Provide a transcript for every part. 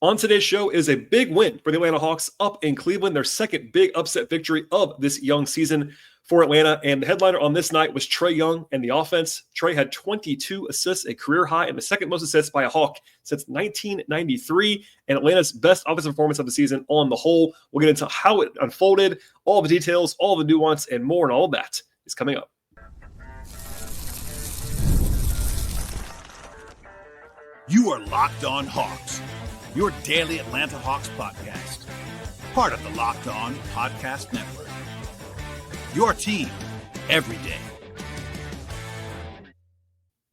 On today's show is a big win for the Atlanta Hawks up in Cleveland, their second big upset victory of this young season for Atlanta. And the headliner on this night was Trae Young and the offense. Trae had 22 assists, a career high, and the second most assists by a Hawk since 1993, and Atlanta's best offensive performance of the season on the whole. We'll get into how it unfolded, all the details, all the nuance, and more, and all of that is coming up. You are Locked On Hawks, your daily Atlanta Hawks podcast. Part of the Locked On Podcast Network. Your team every day.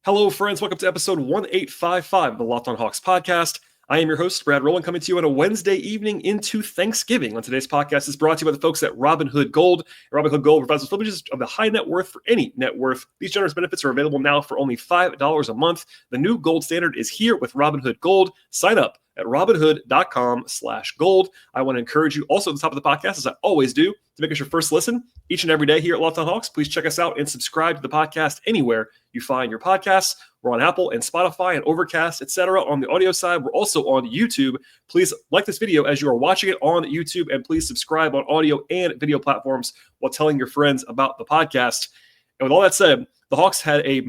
Hello, friends. Welcome to episode 1855 of the Locked On Hawks podcast. I am your host, Brad Rowland, coming to you on a Wednesday evening into Thanksgiving. On today's podcast is brought to you by the folks at Robinhood Gold. Robinhood Gold provides privileges of the high net worth for any net worth. These generous benefits are available now for only $5 a month. The new gold standard is here with Robinhood Gold. Sign up at robinhood.com/gold. I want to encourage you also at the top of the podcast, as I always do, to make us your first listen each and every day here at Locked On Hawks. Please check us out and subscribe to the podcast anywhere you find your podcasts. We're on Apple and Spotify and Overcast, etc. On the audio side, we're also on YouTube. Please like this video as you are watching it on YouTube, and please subscribe on audio and video platforms while telling your friends about the podcast. And with all that said, the Hawks had a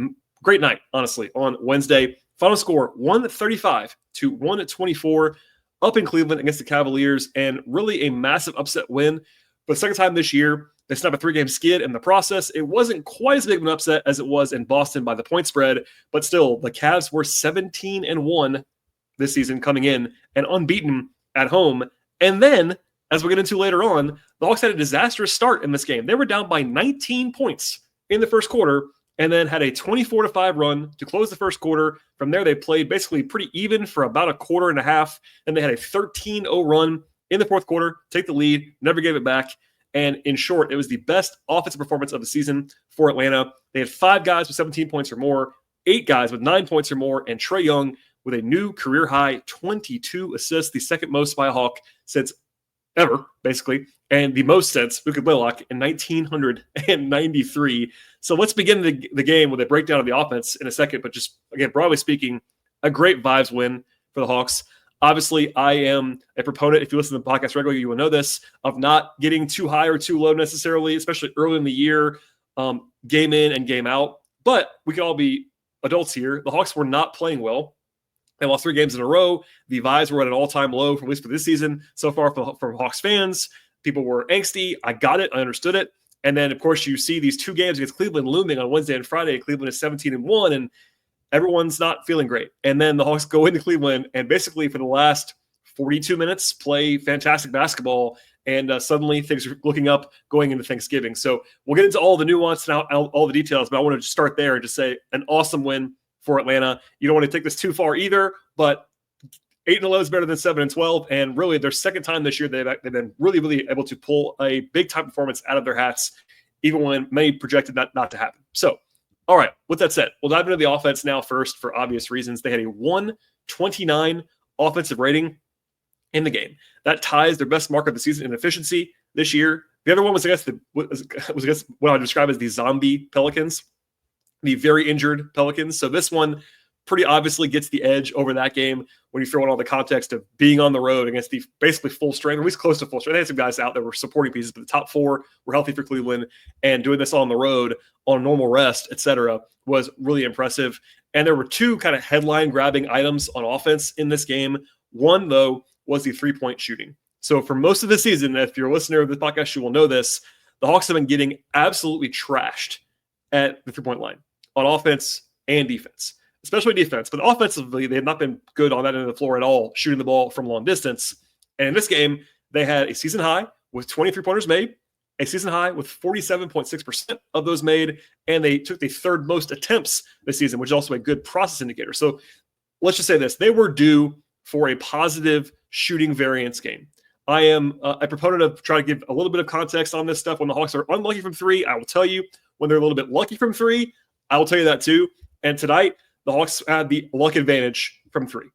great night, honestly, on Wednesday. Final score, 135-124 up in Cleveland against the Cavaliers, and really a massive upset win. For the second time this year, they snapped a three-game skid in the process. It wasn't quite as big of an upset as it was in Boston by the point spread, but still, the Cavs were 17-1 this season coming in and unbeaten at home. And then, as we'll get into later on, the Hawks had a disastrous start in this game. They were down by 19 points in the first quarter, and then had a 24-5 run to close the first quarter. From there, they played basically pretty even for about a quarter and a half. Then they had a 13-0 run in the fourth quarter, take the lead, never gave it back. And in short, it was the best offensive performance of the season for Atlanta. They had 5 guys with 17 points or more, 8 guys with 9 points or more, and Trae Young with a new career high 22 assists, the second most by a Hawk since ever, basically, and the most since Luka Blaylock in 1993. So let's begin the game with a breakdown of the offense in a second, but just, again, broadly speaking, a great vibes win for the Hawks. Obviously, I am a proponent, if you listen to the podcast regularly, you will know this, of not getting too high or too low necessarily, especially early in the year, game in and game out. But we can all be adults here. The Hawks were not playing well. They lost 3 games in a row. The vibes were at an all-time low, at least for this season so far from Hawks fans. People were angsty. I got it. I understood it. And then, of course, you see these 2 games against Cleveland looming on Wednesday and Friday. Cleveland is 17-1, and everyone's not feeling great. And then the Hawks go into Cleveland and basically for the last 42 minutes play fantastic basketball, and suddenly things are looking up going into Thanksgiving. So we'll get into all the nuance and all the details, but I want to just start there and just say an awesome win for Atlanta. You don't want to take this too far either, but 8-11 is better than 7-12, and really their second time this year they've been really, really able to pull a big-time performance out of their hats, even when many projected that not to happen. So, all right, with that said, we'll dive into the offense now first for obvious reasons. They had a 129 offensive rating in the game. That ties their best mark of the season in efficiency this year. The other one was against what I would describe as the zombie Pelicans, the very injured Pelicans. So this one pretty obviously gets the edge over that game when you throw in all the context of being on the road against the basically full strength, or at least close to full strength. They had some guys out that were supporting pieces, but the top 4 were healthy for Cleveland, and doing this on the road on normal rest, etc., was really impressive. And there were 2 kind of headline-grabbing items on offense in this game. One, though, was the three-point shooting. So for most of the season, if you're a listener of this podcast, you will know this, the Hawks have been getting absolutely trashed at the three-point line on offense and defense, especially defense. But offensively, they have not been good on that end of the floor at all, shooting the ball from long distance. And in this game, they had a season high with 23 pointers made, a season high with 47.6% of those made, and they took the 3rd most attempts this season, which is also a good process indicator. So let's just say this. They were due for a positive shooting variance game. I am a proponent of trying to give a little bit of context on this stuff. When the Hawks are unlucky from 3, I will tell you. When they're a little bit lucky from 3, I will tell you that too. And tonight, the Hawks had the luck advantage from 3.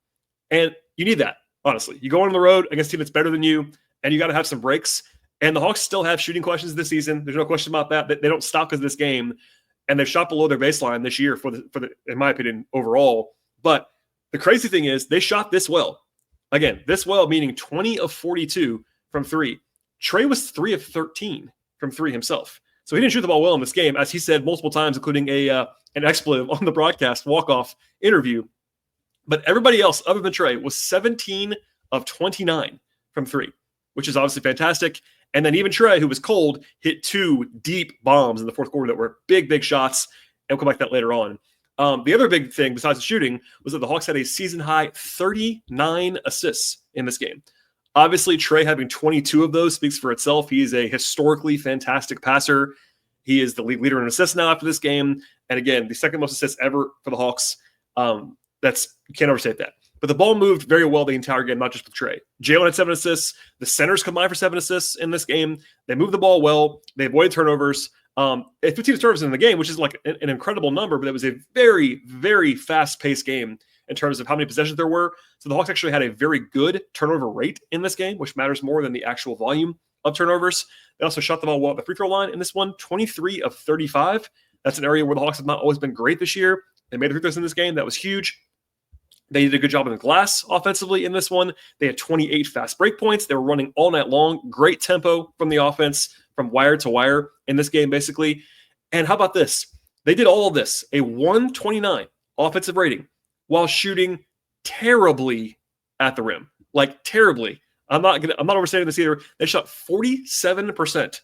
And you need that, honestly. You go on the road against a team that's better than you, and you got to have some breaks. And the Hawks still have shooting questions this season. There's no question about that. They don't stop because of this game. And they've shot below their baseline this year for the in my opinion, overall. But the crazy thing is they shot this well Again, this well, meaning 20 of 42 from three. Trae was 3 of 13 from three himself. So he didn't shoot the ball well in this game, as he said multiple times, including an expletive on the broadcast walk-off interview. But everybody else, other than Trae, was 17 of 29 from three, which is obviously fantastic. And then even Trae, who was cold, hit 2 deep bombs in the fourth quarter that were big, big shots. And we'll come back to that later on. The other big thing, besides the shooting, was that the Hawks had a season-high 39 assists in this game. Obviously, Trae having 22 of those speaks for itself. He is a historically fantastic passer. He is the league leader in assists now after this game. And again, the second most assists ever for the Hawks. You can't overstate that. But the ball moved very well the entire game, not just with Trae. Jalen had 7 assists. The centers combined for 7 assists in this game. They moved the ball well. They avoided turnovers. 15 turnovers in the game, which is like an incredible number, but it was a very, very fast-paced game in terms of how many possessions there were. So the Hawks actually had a very good turnover rate in this game, which matters more than the actual volume of turnovers. They also shot the ball well at the free throw line in this one, 23 of 35. That's an area where the Hawks have not always been great this year. They made the free throws in this game. That was huge. They did a good job on the glass offensively in this one. They had 28 fast break points. They were running all night long. Great tempo from the offense, from wire to wire in this game, basically. And how about this? They did all of this, a 129 offensive rating, while shooting terribly at the rim. Like terribly. I'm not overstating this either. They shot 47%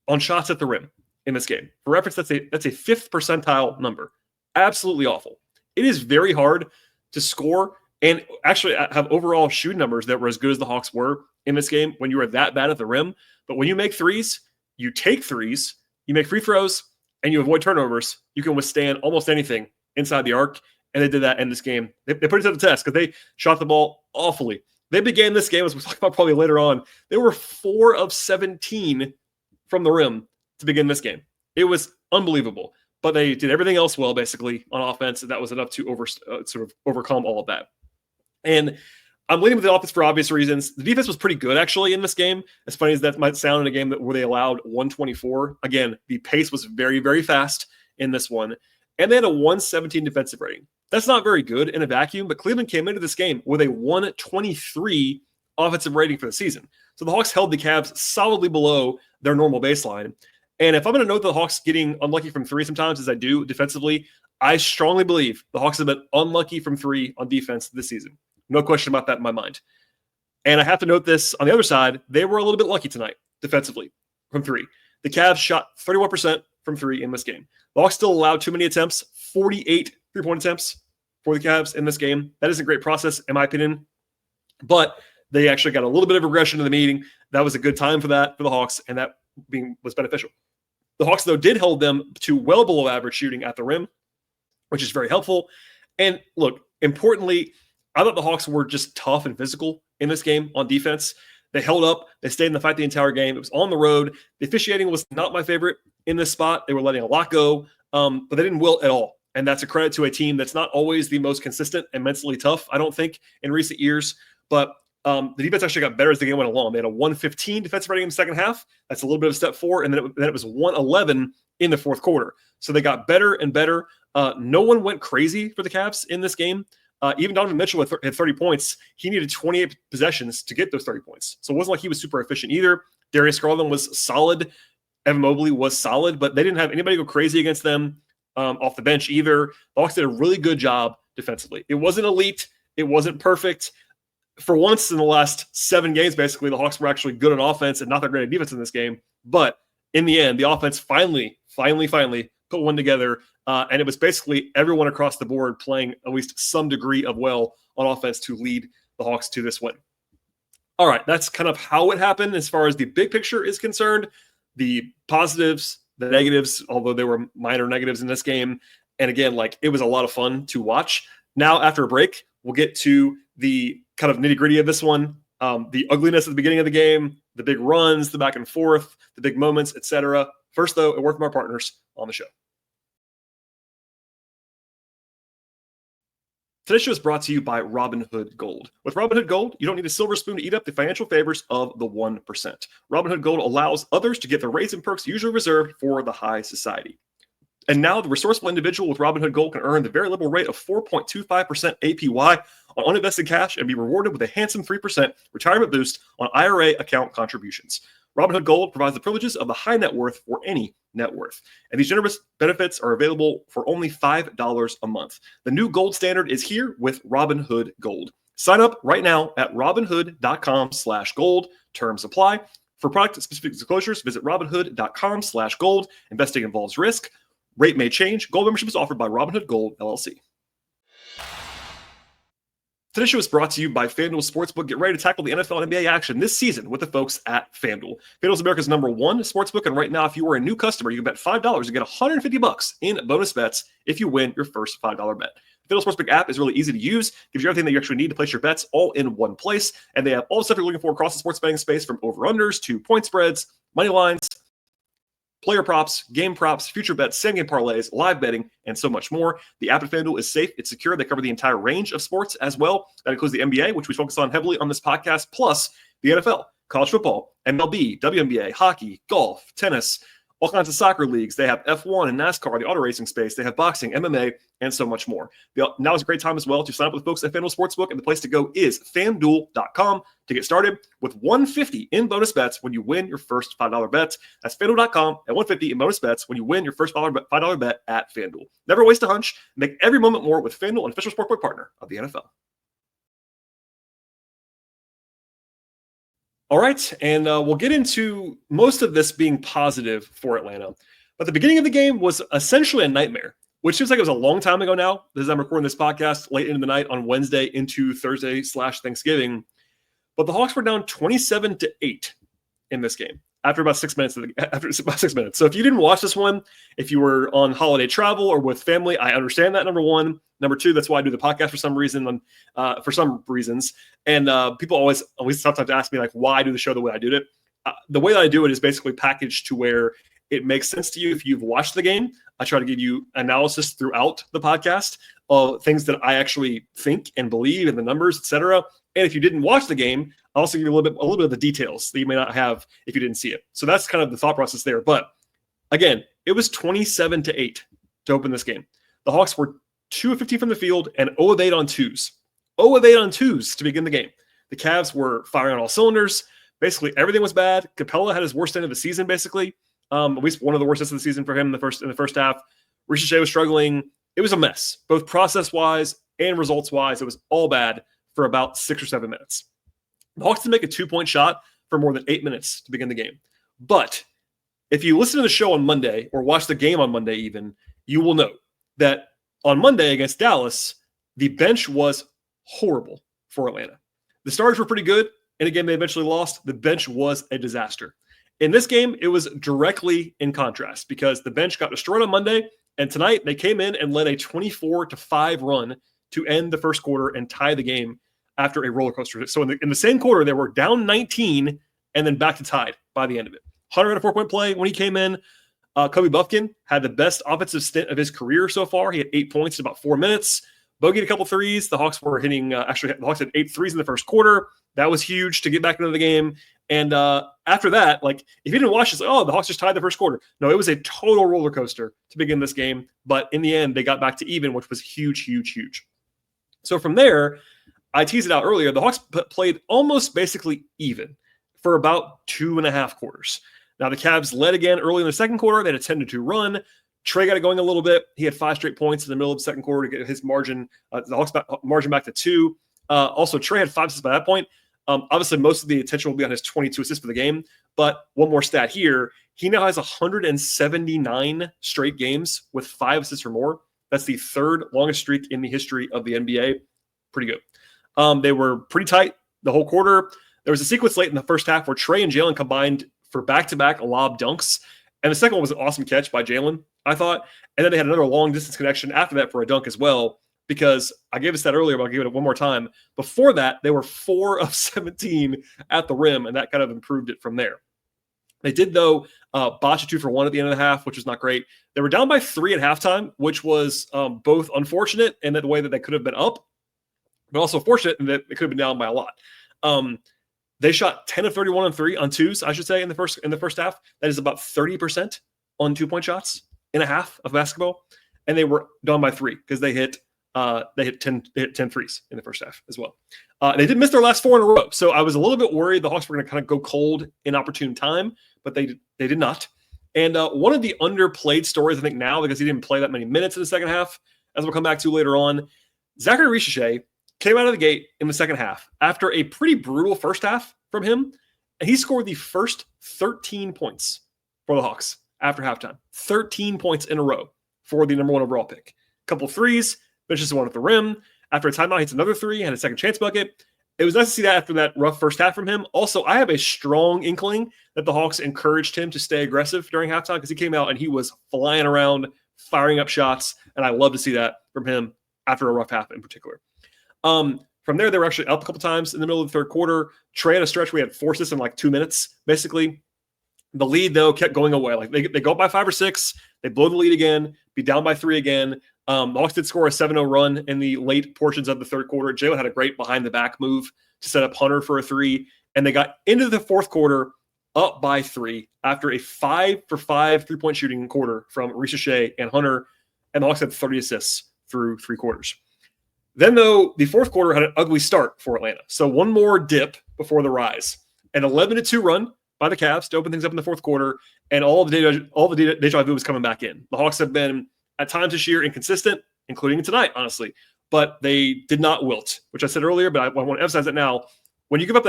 on shots at the rim in this game. For reference, that's a 5th percentile number. Absolutely awful. It is very hard to score and actually have overall shooting numbers that were as good as the Hawks were in this game when you were that bad at the rim. But when you make threes, you take threes, you make free throws, and you avoid turnovers, you can withstand almost anything inside the arc. And they did that in this game. They put it to the test because they shot the ball awfully. They began this game, as we'll talk about probably later on, they were 4 of 17 from the rim to begin this game. It was unbelievable. But they did everything else well, basically, on offense, and that was enough to overcome all of that. And I'm leading with the offense for obvious reasons. The defense was pretty good, actually, in this game. As funny as that might sound in a game where they allowed 124. Again, the pace was very, very fast in this one. And they had a 117 defensive rating. That's not very good in a vacuum, but Cleveland came into this game with a 123 offensive rating for the season. So the Hawks held the Cavs solidly below their normal baseline. And if I'm going to note the Hawks getting unlucky from three sometimes, as I do defensively, I strongly believe the Hawks have been unlucky from three on defense this season. No question about that in my mind. And I have to note this on the other side, they were a little bit lucky tonight defensively from three. The Cavs shot 31% from three in this game. The Hawks still allowed too many attempts, 48 three-point attempts for the Cavs in this game. That isn't a great process, in my opinion. But they actually got a little bit of regression in the meeting. That was a good time for that for the Hawks, and that was beneficial. The Hawks, though, did hold them to well below average shooting at the rim, which is very helpful. And look, importantly, I thought the Hawks were just tough and physical in this game on defense. They held up. They stayed in the fight the entire game. It was on the road. The officiating was not my favorite in this spot. They were letting a lot go, but they didn't wilt at all. And that's a credit to a team that's not always the most consistent and mentally tough, I don't think, in recent years. But the defense actually got better as the game went along. They had a 115 defensive rating in the second half. That's a little bit of a step forward. And then it was 111 in the fourth quarter. So they got better and better. No one went crazy for the Cavs in this game. Even Donovan Mitchell had 30 points. He needed 28 possessions to get those 30 points. So it wasn't like he was super efficient either. Darius Garland was solid. Evan Mobley was solid, but they didn't have anybody go crazy against them off the bench either. The Hawks did a really good job defensively. It wasn't elite. It wasn't perfect. For once in the last 7 games, basically, the Hawks were actually good on offense and not that great at defense in this game. But in the end, the offense finally put one together. And it was basically everyone across the board playing at least some degree of well on offense to lead the Hawks to this win. All right, that's kind of how it happened as far as the big picture is concerned. The positives, the negatives, although there were minor negatives in this game. And again, it was a lot of fun to watch. Now, after a break, we'll get to the kind of nitty-gritty of this one, the ugliness at the beginning of the game, the big runs, the back and forth, the big moments, etc. First, though, a word from our partners on the show. Today's show is brought to you by Robinhood Gold. With Robinhood Gold, you don't need a silver spoon to eat up the financial favors of the 1%. Robinhood Gold allows others to get the rates and perks usually reserved for the high society. And now the resourceful individual with Robinhood Gold can earn the very liberal rate of 4.25% APY on uninvested cash and be rewarded with a handsome 3% retirement boost on IRA account contributions. Robinhood Gold provides the privileges of the high net worth for any net worth. And these generous benefits are available for only $5 a month. The new gold standard is here with Robinhood Gold. Sign up right now at robinhood.com/gold. Terms apply. For product-specific disclosures, visit robinhood.com/gold. Investing involves risk. Rate may change. Gold membership is offered by Robinhood Gold, LLC. Today's show is brought to you by FanDuel Sportsbook. Get ready to tackle the NFL and NBA action this season with the folks at FanDuel. FanDuel is America's #1 sportsbook, and right now, if you are a new customer, you can bet $5 and get $150 in bonus bets if you win your first $5 bet. The FanDuel Sportsbook app is really easy to use, gives you everything that you actually need to place your bets all in one place, and they have all the stuff you're looking for across the sports betting space, from over-unders to point spreads, money lines, player props, game props, future bets, same-game parlays, live betting, and so much more. The app at FanDuel is safe. It's secure. They cover the entire range of sports as well. That includes the NBA, which we focus on heavily on this podcast, plus the NFL, college football, MLB, WNBA, hockey, golf, tennis, all kinds of soccer leagues. They have F1 and NASCAR, the auto racing space. They have boxing, MMA, and so much more. Now is a great time as well to sign up with folks at FanDuel Sportsbook, and the place to go is FanDuel.com to get started with $150 in bonus bets when you win your first $5 bet. That's FanDuel.com at $150 in bonus bets when you win your first $5 bet at FanDuel. Never waste a hunch. Make every moment more with FanDuel, an official sportsbook partner of the NFL. All right, and we'll get into most of this being positive for Atlanta. But the beginning of the game was essentially a nightmare, which seems like it was a long time ago now, as I'm recording this podcast late into the night on Wednesday into Thursday/Thanksgiving. But the Hawks were down 27-8 in this game after about 6 minutes. So if you didn't watch this one, if you were on holiday travel or with family, I understand that, number one. Number two, that's why I do the podcast for some reason, for some reasons. And people always sometimes ask me, like, why I do the show the way I do it. The way that I do it is basically packaged to where it makes sense to you if you've watched the game. I try to give you analysis throughout the podcast of things that I actually think and believe in the numbers, etc. And if you didn't watch the game, I'll also give you a little bit of the details that you may not have if you didn't see it. So that's kind of the thought process there. But again, it was 27-8 to open this game. The Hawks were 2 of 15 from the field and 0 of 8 on twos. 0 of 8 on twos to begin the game. The Cavs were firing on all cylinders. Basically, everything was bad. Capella had his worst end of the season, basically. At least one of the worst ends of the season for him in the first half. Risacher was struggling. It was a mess, both process-wise and results-wise. It was all bad for about 6 or 7 minutes. The Hawks didn't make a 2-point shot for more than 8 minutes to begin the game. But if you listen to the show on Monday or watch the game on Monday even, you will know that on Monday against Dallas, the bench was horrible for Atlanta. The starters were pretty good. In a game they eventually lost, the bench was a disaster. In this game, it was directly in contrast because the bench got destroyed on Monday, and tonight they came in and led a 24-5 run to end the first quarter and tie the game after a roller coaster. So in the same quarter, they were down 19 and then back to tied by the end of it. Hunter had a 4-point play when he came in. Kobe Buffkin had the best offensive stint of his career so far. He had 8 points in about 4 minutes. Bogeyed a couple threes. The Hawks were hitting, the Hawks had 8 threes in the first quarter. That was huge to get back into the game. And after that, like, if you didn't watch this, the Hawks just tied the first quarter. No, it was a total roller coaster to begin this game. But in the end, they got back to even, which was huge, huge, huge. So from there, I teased it out earlier. The Hawks played almost basically even for about 2.5 quarters. Now, the Cavs led again early in the second quarter. They had a 10-2 run. Trae got it going a little bit. He had 5 straight points in the middle of the second quarter to get his margin, the Hawks margin back to 2. Also, Trae had 5 assists by that point. Obviously, most of the attention will be on his 22 assists for the game. But one more stat here. He now has 179 straight games with 5 assists or more. That's the 3rd longest streak in the history of the NBA. Pretty good. They were pretty tight the whole quarter. There was a sequence late in the first half where Trae and Jalen combined for back-to-back lob dunks. And the second one was an awesome catch by Jalen, I thought. And then they had another long-distance connection after that for a dunk as well, because I gave a stat earlier, but I'll give it one more time. Before that, they were 4 of 17 at the rim, and that kind of improved it from there. They did, though, botch a 2 for 1 at the end of the half, which was not great. They were down by 3 at halftime, which was both unfortunate in the way that they could have been up, but also fortunate in that they could have been down by a lot. They shot 10 of 31 on twos, I should say, in the first half. That is about 30% on 2-point shots and a half of basketball, and they were down by 3 because they hit 10 threes in the first half as well. They did miss their last 4 in a row, so I was a little bit worried the Hawks were going to kind of go cold in opportune time, but they did not. And one of the underplayed stories, I think now, because he didn't play that many minutes in the second half, as we'll come back to later on, Zaccharie Risacher came out of the gate in the second half after a pretty brutal first half from him, and he scored the first 13 points for the Hawks after halftime. 13 points in a row for the number 1 overall pick. A couple threes, finishes one at the rim. After a timeout, hits another 3, had a second chance bucket. It was nice to see that after that rough first half from him. Also, I have a strong inkling that the Hawks encouraged him to stay aggressive during halftime because he came out and he was flying around, firing up shots, and I love to see that from him after a rough half in particular. From there, they were actually up a couple times in the middle of the third quarter. Trae had a stretch where he had 4 assists in like 2 minutes, basically. The lead, though, kept going away. Like they go up by 5 or 6. They blow the lead again, be down by 3 again. The Hawks did score a 7-0 run in the late portions of the third quarter. Jalen had a great behind-the-back move to set up Hunter for a 3. And they got into the fourth quarter up by 3 after a 5-for-5 3-point shooting quarter from Risacher and Hunter. And the Hawks had 30 assists through 3 quarters. Then, though, the fourth quarter had an ugly start for Atlanta. So one more dip before the rise. An 11-2 run by the Cavs to open things up in the fourth quarter, and all the deja vu was coming back in. The Hawks have been, at times this year, inconsistent, including tonight, honestly. But they did not wilt, which I said earlier, but I want to emphasize that now. When you give up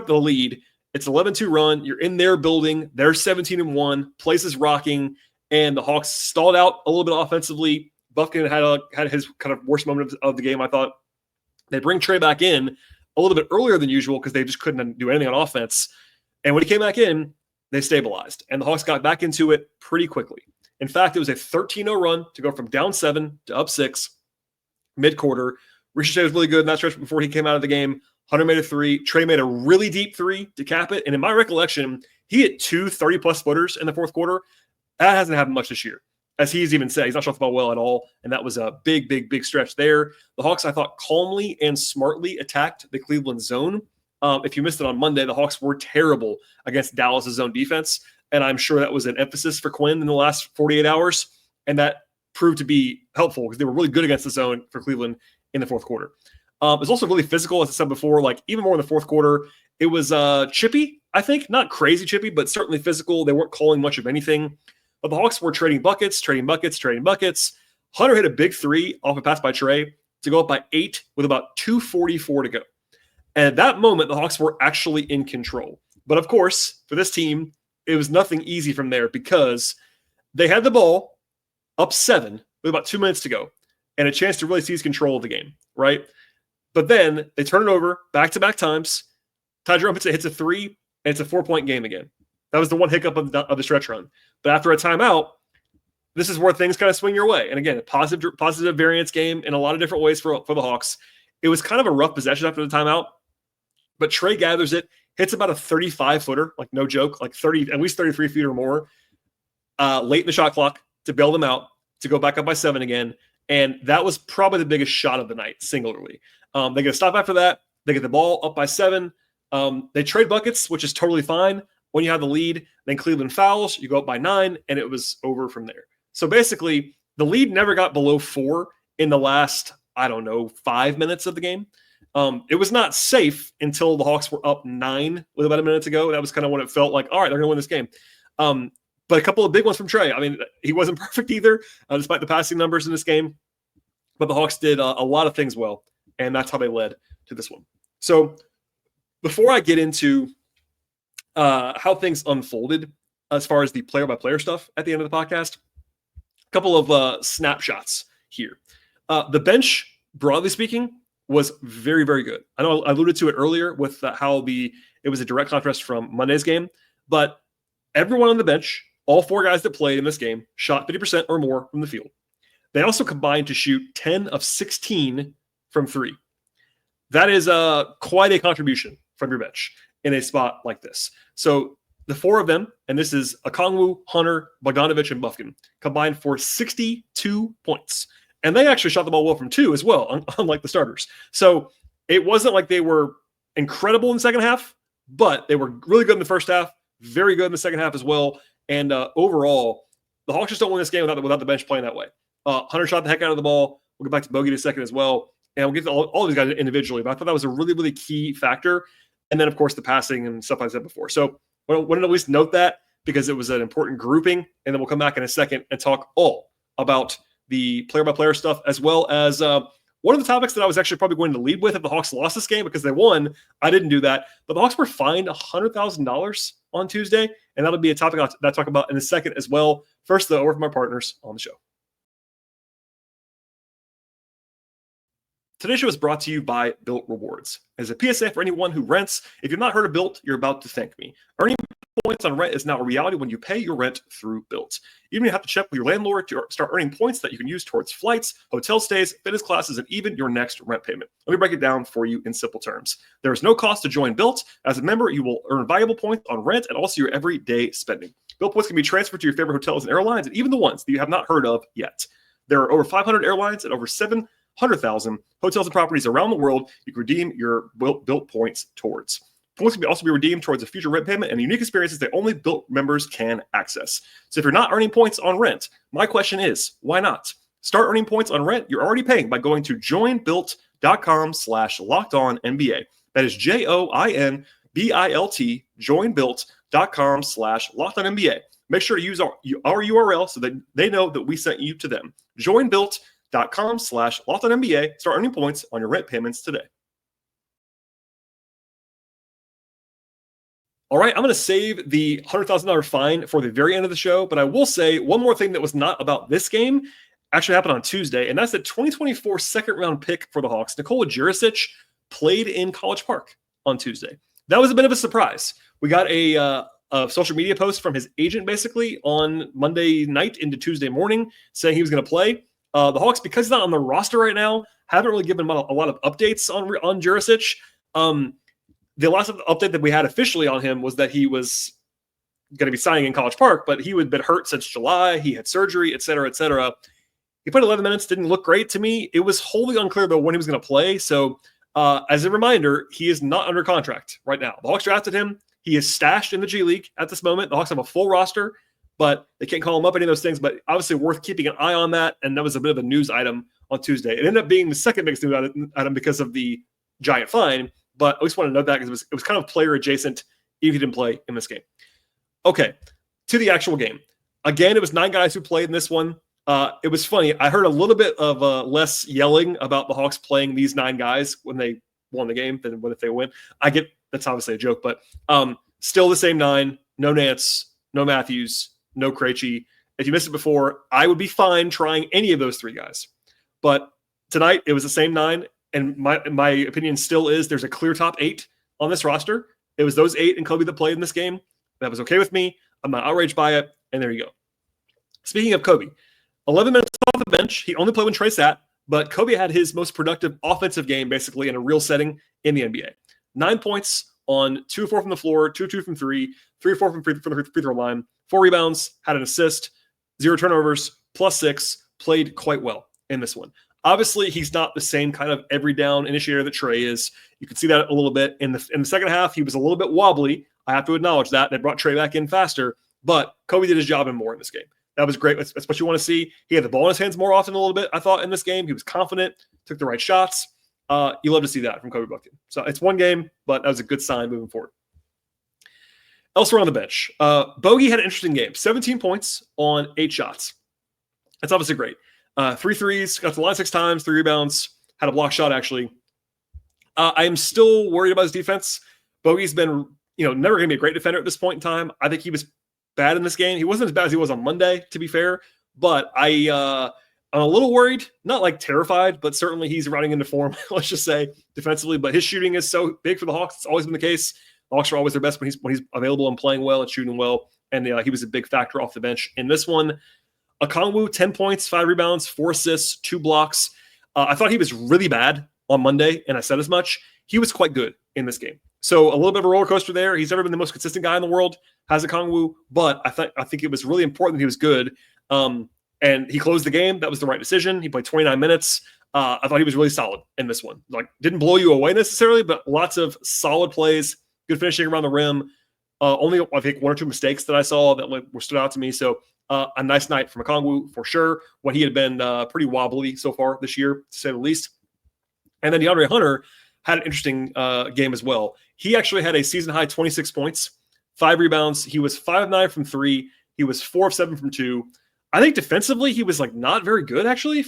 the lead, it's 11-2 run. You're in their building. They're 17-1. Place is rocking, and the Hawks stalled out a little bit offensively. Buffkin had his kind of worst moment of the game, I thought. They bring Trae back in a little bit earlier than usual because they just couldn't do anything on offense. And when he came back in, they stabilized. And the Hawks got back into it pretty quickly. In fact, it was a 13-0 run to go from down 7 to up 6 mid-quarter. Risacher was really good in that stretch before he came out of the game. Hunter made a 3. Trae made a really deep 3 to cap it. And in my recollection, he hit 2 30-plus footers in the fourth quarter. That hasn't happened much this year. As he's even said, he's not shot the ball well at all, and that was a big, big, big stretch there. The Hawks, I thought, calmly and smartly attacked the Cleveland zone. If you missed it on Monday, the Hawks were terrible against Dallas' zone defense, and I'm sure that was an emphasis for Quinn in the last 48 hours, and that proved to be helpful because they were really good against the zone for Cleveland in the fourth quarter. It was also really physical, as I said before, like even more in the fourth quarter. It was chippy, I think, not crazy chippy, but certainly physical. They weren't calling much of anything. But the Hawks were trading buckets. Hunter hit a big 3 off a pass by Trae to go up by 8 with about 2:44 to go. And at that moment, the Hawks were actually in control. But of course, for this team, it was nothing easy from there because they had the ball up 7 with about 2 minutes to go and a chance to really seize control of the game, right? But then they turn it over back-to-back times. Ty Jerome hits a 3, and it's a 4-point game again. That was the one hiccup of the stretch run. But after a timeout, this is where things kind of swing your way. And again, a positive variance game in a lot of different ways for the Hawks. It was kind of a rough possession after the timeout, but Trae gathers it, hits about a 35-footer, like no joke, like at least 33 feet or more, late in the shot clock to bail them out, to go back up by 7 again. And that was probably the biggest shot of the night, singularly. They get a stop after that. They get the ball up by 7. They trade buckets, which is totally fine. When you have the lead, then Cleveland fouls, you go up by 9, and it was over from there. So basically, the lead never got below 4 in the last, 5 minutes of the game. It was not safe until the Hawks were up 9 with about a minute to go. That was kind of when it felt like, all right, they're going to win this game. But a couple of big ones from Trae. I mean, he wasn't perfect either, despite the passing numbers in this game. But the Hawks did a lot of things well, and that's how they led to this one. So before I get into how things unfolded as far as the player-by-player stuff at the end of the podcast, a couple of snapshots here. The bench, broadly speaking, was very, very good. I know I alluded to it earlier with how it was a direct contrast from Monday's game, but everyone on the bench, all 4 guys that played in this game, shot 50% or more from the field. They also combined to shoot 10 of 16 from 3. That is quite a contribution from your bench in a spot like this. So the 4 of them, and this is Okongwu, Hunter, Bogdanovic, and Buffkin, combined for 62 points. And they actually shot the ball well from 2 as well, unlike the starters. So it wasn't like they were incredible in the second half, but they were really good in the first half, very good in the second half as well. And overall, the Hawks just don't win this game without the bench playing that way. Hunter shot the heck out of the ball. We'll get back to Bogey in a second as well. And we'll get to all these guys individually. But I thought that was a really, really key factor. And then, of course, the passing and stuff I said before. So I wanted to at least note that because it was an important grouping. And then we'll come back in a second and talk all about the player-by-player stuff, as well as one of the topics that I was actually probably going to lead with if the Hawks lost this game because they won. I didn't do that. But the Hawks were fined $100,000 on Tuesday, and that'll be a topic I'll talk about in a second as well. First, though, over from my partners on the show. Today's show is brought to you by BILT Rewards. As a PSA for anyone who rents, if you've not heard of BILT, you're about to thank me. Earning points on rent is now a reality when you pay your rent through BILT. You don't even have to check with your landlord to start earning points that you can use towards flights, hotel stays, fitness classes, and even your next rent payment. Let me break it down for you in simple terms. There is no cost to join BILT. As a member, you will earn valuable points on rent and also your everyday spending. BILT points can be transferred to your favorite hotels and airlines, and even the ones that you have not heard of yet. There are over 500 airlines and over 700,000 hotels and properties around the world you can redeem your BILT points towards. Points can also be redeemed towards a future rent payment and unique experiences that only BILT members can access. So if you're not earning points on rent, my question is, why not? Start earning points on rent you're already paying by going to joinbilt.com/lockedonnba. That is JOINBILT, joinbilt.com/lockedonnba. Make sure to use our URL so that they know that we sent you to them. Joinbilt.com/lockedonnba. Start earning points on your rent payments today. All right, I'm going to save the $100,000 fine for the very end of the show, but I will say one more thing that was not about this game actually happened on Tuesday, and that's the 2024 second-round pick for the Hawks. Onyeka Okongwu played in College Park on Tuesday. That was a bit of a surprise. We got a social media post from his agent basically on Monday night into Tuesday morning saying he was going to play. The Hawks, because he's not on the roster right now, haven't really given him a lot of updates on Jurisic. The last update that we had officially on him was that he was going to be signing in College Park, but he had been hurt since July. He had surgery, et cetera, et cetera. He played 11 minutes, didn't look great to me. It was wholly unclear, though, when he was going to play. So as a reminder, he is not under contract right now. The Hawks drafted him. He is stashed in the G League at this moment. The Hawks have a full roster, but they can't call him up, any of those things. But obviously worth keeping an eye on that, and that was a bit of a news item on Tuesday. It ended up being the second biggest news item because of the giant fine. But I just want to note that because it was kind of player adjacent if he didn't play in this game. Okay, to the actual game. Again, it was 9 guys who played in this one. It was funny. I heard a little bit of less yelling about the Hawks playing these 9 guys when they won the game than if they win. I get that's obviously a joke, but still the same 9. No Nance, no Matthews, no Krejci. If you missed it before, I would be fine trying any of those 3 guys. But tonight, it was the same 9. And my opinion still is there's a clear top 8 on this roster. It was those 8 and Kobe that played in this game. That was okay with me. I'm not outraged by it. And there you go. Speaking of Kobe, 11 minutes off the bench. He only played when Trae sat, but Kobe had his most productive offensive game basically in a real setting in the NBA. 9 points on 2 of 4 from the floor, 2 of 2 from 3, 3 of 4 from the free throw line, 4 rebounds, had an assist, 0 turnovers, +6, played quite well in this one. Obviously, he's not the same kind of every down initiator that Trae is. You can see that a little bit. In the second half, he was a little bit wobbly. I have to acknowledge that. They brought Trae back in faster, but Kobe did his job and more in this game. That was great. That's what you want to see. He had the ball in his hands more often a little bit, I thought, in this game. He was confident, took the right shots. You love to see that from Kobe Buckton. So it's one game, but that was a good sign moving forward. Elsewhere on the bench, Bogey had an interesting game. 17 points on 8 shots. That's obviously great. 3 threes, got to the line 6 times, 3 rebounds, had a block shot, actually. I am still worried about his defense. Bogey's been, never going to be a great defender at this point in time. I think he was bad in this game. He wasn't as bad as he was on Monday, to be fair. But I'm a little worried, not like terrified, but certainly he's running into form, let's just say, defensively. But his shooting is so big for the Hawks. It's always been the case. The Hawks are always their best when he's available and playing well and shooting well. And he was a big factor off the bench in this one. Okongwu, 10 points, 5 rebounds, 4 assists, 2 blocks. I thought he was really bad on Monday, and I said as much. He was quite good in this game. So a little bit of a roller coaster there. He's never been the most consistent guy in the world, has Okongwu, but I think it was really important that he was good. And he closed the game. That was the right decision. He played 29 minutes. I thought he was really solid in this one. Didn't blow you away necessarily, but lots of solid plays, good finishing around the rim. Only, I think, one or two mistakes that I saw that were stood out to me. So a nice night from Okongwu for sure, when he had been pretty wobbly so far this year, to say the least. And then DeAndre Hunter had an interesting game as well. He actually had a season-high 26 points, 5 rebounds. He was 5 of 9 from 3. He was 4 of 7 from 2. I think defensively he was like not very good, actually.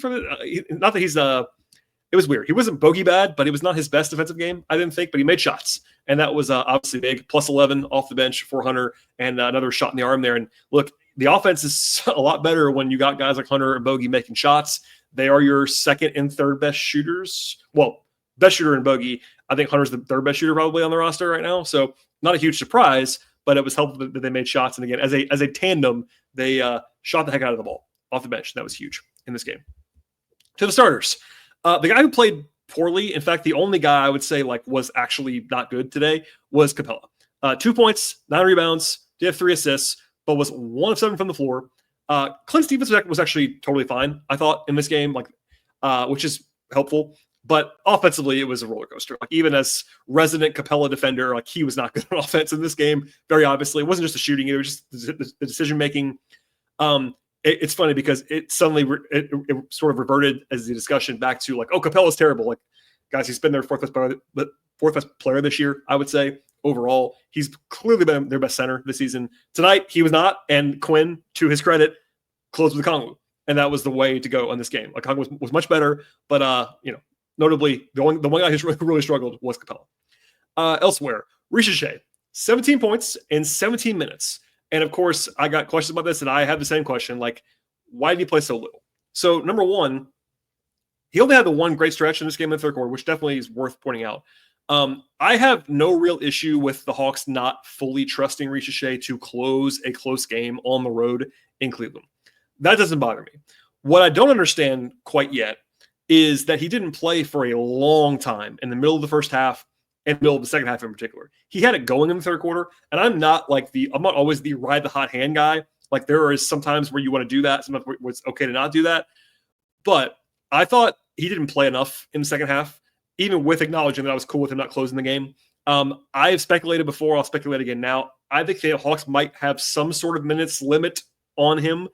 Not that he's it was weird. He wasn't bogey bad, but it was not his best defensive game, I didn't think. But he made shots, and that was obviously big. Plus 11 off the bench for Hunter, and another shot in the arm there. And look, the offense is a lot better when you got guys like Hunter and Bogey making shots. They are your second and third best shooters. Well, best shooter and Bogey. I think Hunter's the third best shooter probably on the roster right now. So not a huge surprise, but it was helpful that they made shots. And again, as a tandem, they shot the heck out of the ball off the bench. That was huge in this game. To the starters, the guy who played poorly, in fact, the only guy I would say like was actually not good today, was Capella. 2 points, 9 rebounds, did have 3 assists, but was 1 of 7 from the floor. Clint Stevens was actually totally fine, I thought, in this game, which is helpful. But offensively, it was a roller coaster. Like, even as resident Capella defender, like, he was not good on offense in this game. Very obviously, it wasn't just the shooting; it was just the decision making. It's funny because it suddenly it sort of reverted as the discussion back to like, oh, Capella's terrible. Like, guys, he's been their fourth best player this year, I would say. Overall, he's clearly been their best center this season. Tonight, he was not, and Quinn, to his credit, closed with Okongwu, and that was the way to go on this game. Like, Okongwu was much better, but notably, the one guy who's really struggled was Capella. Elsewhere, Risacher, 17 points in 17 minutes. And of course, I got questions about this, and I have the same question. Like, why did he play so little? So, number one, he only had the one great stretch in this game in the third quarter, which definitely is worth pointing out. I have no real issue with the Hawks not fully trusting Risacher to close a close game on the road in Cleveland. That doesn't bother me. What I don't understand quite yet is that he didn't play for a long time in the middle of the first half and the middle of the second half in particular. He had it going in the third quarter, and I'm not always the ride the hot hand guy. Like, there is sometimes where you want to do that, sometimes where it's okay to not do that. But I thought he didn't play enough in the second half, even with acknowledging that I was cool with him not closing the game. I have speculated before. I'll speculate again now. I think the Hawks might have some sort of minutes limit on him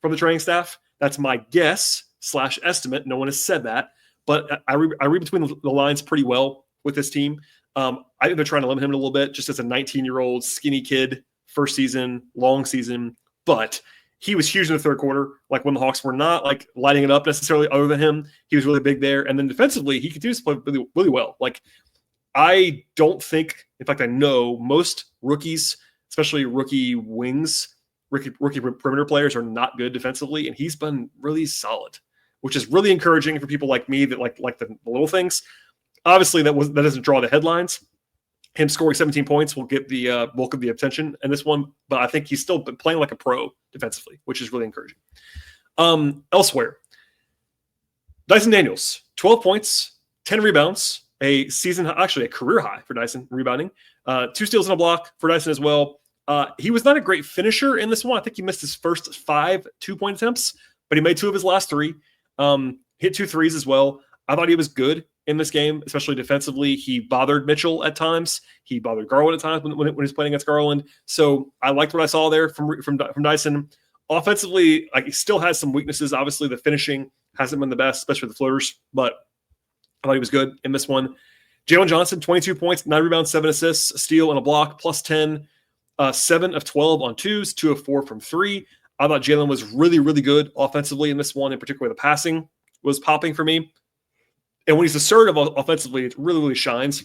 from the training staff. That's my guess / estimate. No one has said that, but I read between the lines pretty well with this team. I think they're trying to limit him a little bit, just as a 19-year-old skinny kid, first season, long season. But he was huge in the third quarter, like when the Hawks were not like lighting it up necessarily other than him. He was really big there. And then defensively, he continues to play really, really well. Like, I don't think, in fact, I know most rookies, especially rookie wings, rookie perimeter players, are not good defensively. And he's been really solid, which is really encouraging for people like me that like the little things. Obviously, that doesn't draw the headlines. Him scoring 17 points will get the bulk of the attention in this one, but I think he's still been playing like a pro defensively, which is really encouraging. Elsewhere, Dyson Daniels, 12 points, 10 rebounds, a career high for Dyson rebounding, 2 steals and a block for Dyson as well. He was not a great finisher in this one. I think he missed his first 5 2-point attempts, but he made 2 of his last 3. Hit 2 threes as well. I thought he was good in this game, especially defensively. He bothered Mitchell at times. He bothered Garland at times when he's playing against Garland. So I liked what I saw there from Dyson. Offensively, like, he still has some weaknesses. Obviously, the finishing hasn't been the best, especially the floaters, but I thought he was good in this one. Jalen Johnson, 22 points, 9 rebounds, 7 assists, a steal and a block, plus 10, 7 of 12 on 2s, 2 of 4 from 3. I thought Jalen was really, really good offensively in this one, in particular the passing was popping for me. And when he's assertive offensively, it really, really shines.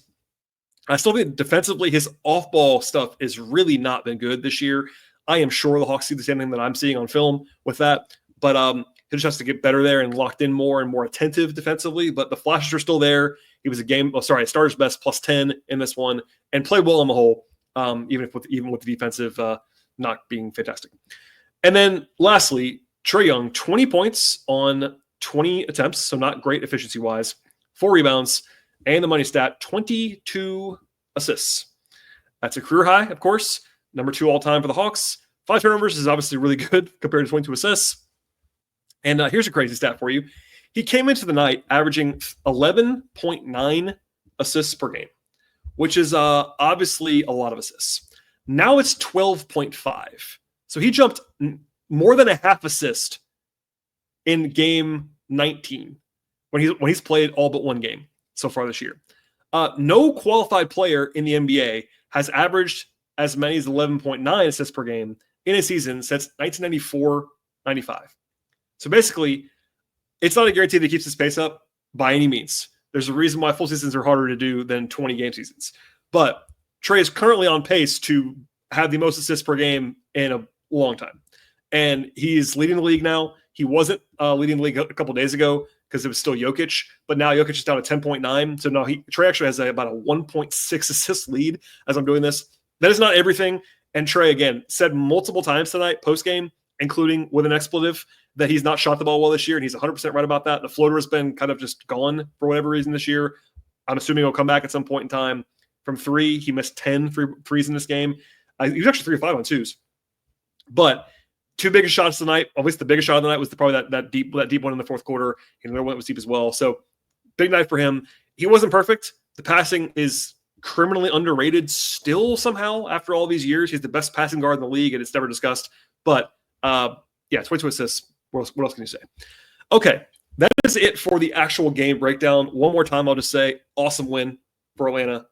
I still think defensively, his off-ball stuff has really not been good this year. I am sure the Hawks see the same thing that I'm seeing on film with that. But he just has to get better there and locked in more and more attentive defensively. But the flashes are still there. He was a starter's best, plus 10 in this one, and played well on the whole, even with the defensive not being fantastic. And then lastly, Trae Young, 20 points on 20 attempts, so not great efficiency-wise. 4 rebounds, and the money stat, 22 assists. That's a career high, of course. Number 2 all-time for the Hawks. 5 turnovers is obviously really good compared to 22 assists. And here's a crazy stat for you. He came into the night averaging 11.9 assists per game, which is obviously a lot of assists. Now it's 12.5. So he jumped more than a half assist in game 19 when he's played all but one game so far this year. No qualified player in the NBA has averaged as many as 11.9 assists per game in a season since 1994-95. So basically, it's not a guarantee that he keeps his pace up by any means. There's a reason why full seasons are harder to do than 20 game seasons. But Trae is currently on pace to have the most assists per game in a long time. And he's leading the league now. He wasn't leading the league a couple days ago because it was still Jokic, but now Jokic is down to 10.9. So now Trae actually has about a 1.6 assist lead as I'm doing this. That is not everything. And Trae, again, said multiple times tonight, post-game, including with an expletive, that he's not shot the ball well this year, and he's 100% right about that. The floater has been kind of just gone for whatever reason this year. I'm assuming he'll come back at some point in time. From three, he missed 10 threes in this game. He was actually 3 of 5 on twos. But two biggest shots tonight. Obviously, the biggest shot of the night was probably that deep one in the fourth quarter. And another one that was deep as well. So big night for him. He wasn't perfect. The passing is criminally underrated still somehow after all these years. He's the best passing guard in the league, and it's never discussed. But 22 assists. What else can you say? Okay, that is it for the actual game breakdown. One more time, I'll just say, awesome win for Atlanta.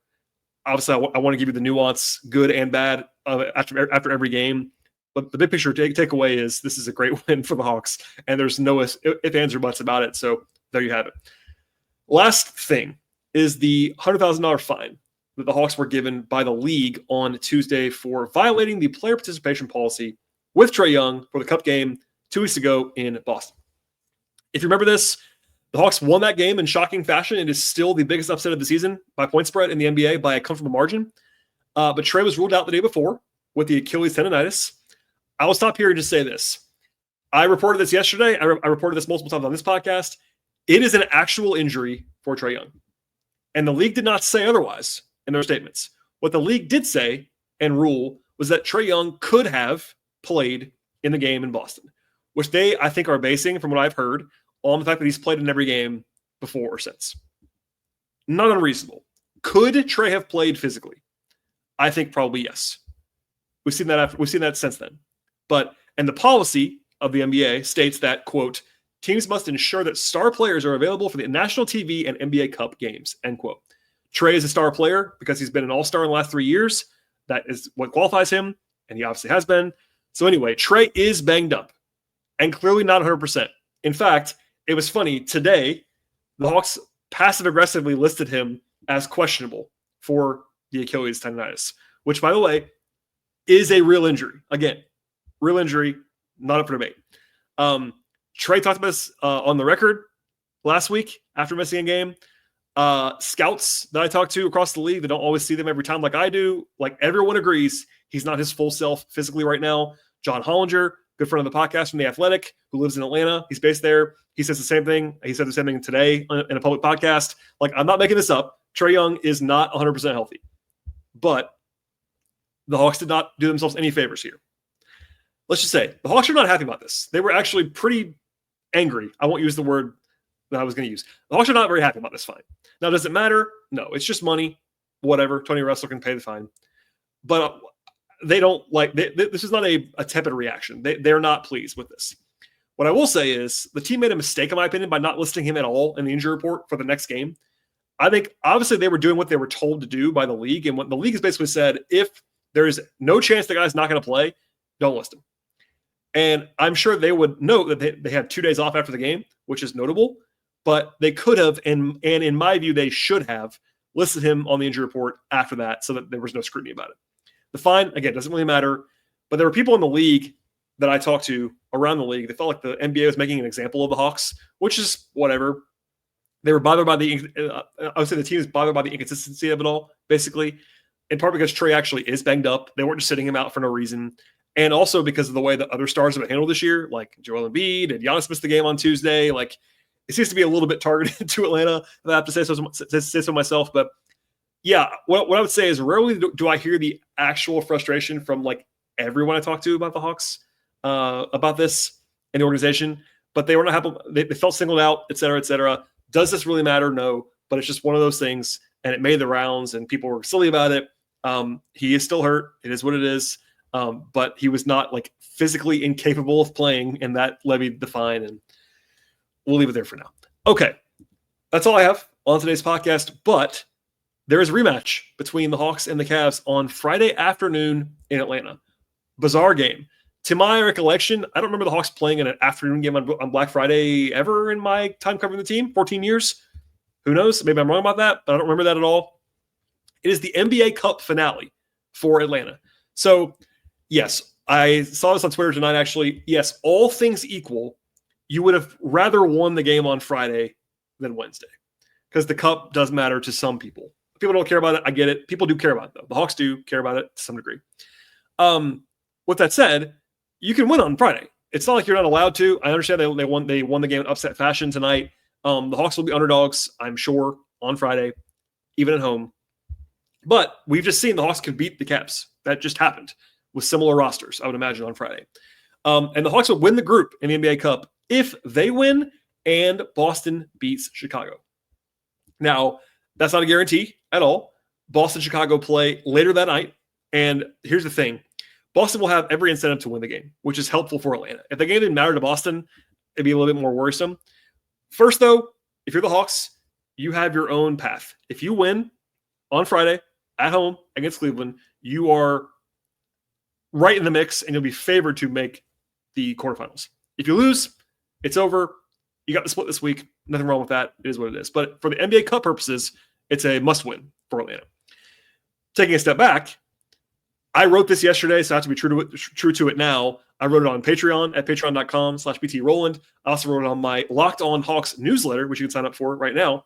Obviously, I want to give you the nuance, good and bad, after every game. But the big picture takeaway is this is a great win for the Hawks, and there's no ifs, ands, or buts about it. So there you have it. Last thing is the $100,000 fine that the Hawks were given by the league on Tuesday for violating the player participation policy with Trae Young for the Cup game 2 weeks ago in Boston. If you remember this, the Hawks won that game in shocking fashion. It is still the biggest upset of the season by point spread in the NBA by a comfortable margin. But Trae was ruled out the day before with the Achilles tendonitis. I will stop here and just say this. I reported this yesterday. I reported this multiple times on this podcast. It is an actual injury for Trae Young. And the league did not say otherwise in their statements. What the league did say and rule was that Trae Young could have played in the game in Boston, which they, I think, are basing, from what I've heard, on the fact that he's played in every game before or since. Not unreasonable. Could Trae have played physically? I think probably yes. We've seen that since then. And the policy of the NBA states that, quote, teams must ensure that star players are available for the national TV and NBA Cup games, end quote. Trae is a star player because he's been an all-star in the last 3 years. That is what qualifies him, and he obviously has been. So anyway, Trae is banged up and clearly not 100%. In fact, it was funny. Today, the Hawks passive-aggressively listed him as questionable for the Achilles tendonitis, which, by the way, is a real injury. Again, real injury, not up for debate. Trae talked about this on the record last week after missing a game. Scouts that I talk to across the league that don't always see them every time like I do, like everyone agrees he's not his full self physically right now. John Hollinger, good friend of the podcast from The Athletic, who lives in Atlanta. He's based there. He says the same thing. He said the same thing today in a public podcast. Like, I'm not making this up. Trae Young is not 100% healthy. But the Hawks did not do themselves any favors here. Let's just say the Hawks are not happy about this. They were actually pretty angry. I won't use the word that I was going to use. The Hawks are not very happy about this fine. Now, does it matter? No, it's just money. Whatever. Tony Russell can pay the fine. But they don't like this is not a tepid reaction. They're not pleased with this. What I will say is the team made a mistake, in my opinion, by not listing him at all in the injury report for the next game. I think obviously they were doing what they were told to do by the league. And what the league has basically said, if there is no chance the guy's not going to play, don't list him. And I'm sure they would note that they had 2 days off after the game, which is notable, but they could have, and in my view, they should have listed him on the injury report after that so that there was no scrutiny about it. The fine, again, doesn't really matter, but there were people in the league that I talked to around the league. They felt like the NBA was making an example of the Hawks, which is whatever. They were bothered by I would say the team is bothered by the inconsistency of it all, basically, in part because Trae actually is banged up. They weren't just sitting him out for no reason. And also because of the way that other stars have been handled this year, like Joel Embiid and Giannis missed the game on Tuesday. Like, it seems to be a little bit targeted to Atlanta. I have to say so myself. But yeah, what I would say is rarely do I hear the actual frustration from like everyone I talk to about the Hawks, about this in the organization. But they were not happy. They felt singled out, et cetera, et cetera. Does this really matter? No. But it's just one of those things. And it made the rounds and people were silly about it. He is still hurt. It is what it is. But he was not like physically incapable of playing, and that levied the fine, and we'll leave it there for now. Okay. That's all I have on today's podcast, but there is a rematch between the Hawks and the Cavs on Friday afternoon in Atlanta. Bizarre game. To my recollection, I don't remember the Hawks playing in an afternoon game on Black Friday ever in my time covering the team, 14 years. Who knows? Maybe I'm wrong about that, but I don't remember that at all. It is the NBA Cup finale for Atlanta. So, yes, I saw this on Twitter tonight, actually. Yes, all things equal, you would have rather won the game on Friday than Wednesday, because the Cup does matter to some people. People don't care about it. I get it. People do care about it, though. The Hawks do care about it to some degree. With that said, you can win on Friday. It's not like you're not allowed to. I understand they won the game in upset fashion tonight. The Hawks will be underdogs, I'm sure, on Friday, even at home. But we've just seen the Hawks can beat the Cavs. That just happened with similar rosters, I would imagine, on Friday. And the Hawks will win the group in the NBA Cup if they win and Boston beats Chicago. Now, that's not a guarantee at all. Boston, Chicago play later that night. And here's the thing. Boston will have every incentive to win the game, which is helpful for Atlanta. If the game didn't matter to Boston, it'd be a little bit more worrisome. First, though, if you're the Hawks, you have your own path. If you win on Friday at home against Cleveland, you are right in the mix, and you'll be favored to make the quarterfinals. If you lose, it's over. You got the split this week. Nothing wrong with that. It is what it is. But for the NBA Cup purposes, it's a must-win for Atlanta. Taking a step back, I wrote this yesterday, so I have to be true to it now. I wrote it on Patreon at patreon.com/BT Rowland. I also wrote it on my Locked On Hawks newsletter, which you can sign up for right now,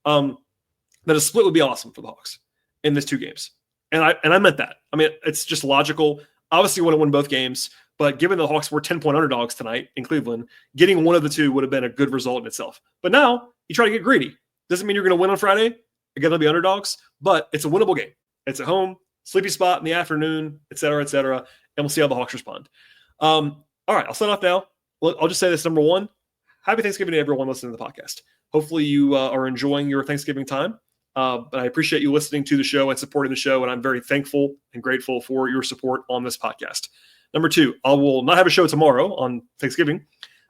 that a split would be awesome for the Hawks in these two games. And I meant that. I mean, it's just logical. Obviously, you want to win both games. But given the Hawks were 10-point underdogs tonight in Cleveland, getting one of the two would have been a good result in itself. But now you try to get greedy. Doesn't mean you're going to win on Friday. Again, they'll be underdogs, but it's a winnable game. It's at home, sleepy spot in the afternoon, et cetera, and we'll see how the Hawks respond. All right, I'll sign off now. I'll just say this. Number one, happy Thanksgiving to everyone listening to the podcast. Hopefully you are enjoying your Thanksgiving time. But I appreciate you listening to the show and supporting the show, and I'm very thankful and grateful for your support on this podcast. Number two, I will not have a show tomorrow on Thanksgiving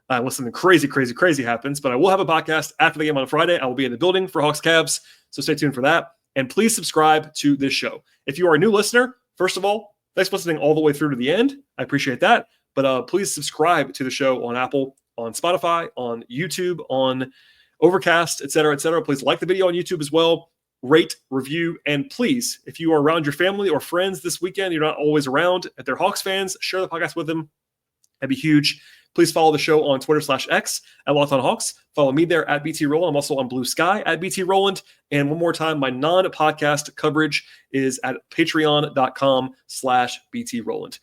unless something crazy happens, but I will have a podcast after the game on Friday. I will be in the building for Hawks Cavs, so stay tuned for that. And please subscribe to this show. If you are a new listener, first of all, thanks for listening all the way through to the end. I appreciate that. But please subscribe to the show on Apple, on Spotify, on YouTube, on Overcast, et cetera. Please like the video on YouTube as well. Rate, review, and please, if you are around your family or friends this weekend, you're not always around, if they're Hawks fans, share the podcast with them. That'd be huge. Please follow the show on Twitter/X at Locked On Hawks. Follow me there at BT Rowland. I'm also on Blue Sky at BT Rowland. And one more time, my non-podcast coverage is at patreon.com/BT Rowland.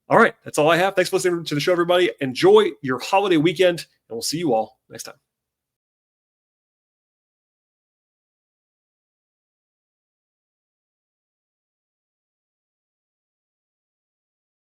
All right, that's all I have. Thanks for listening to the show, everybody. Enjoy your holiday weekend, and we'll see you all next time.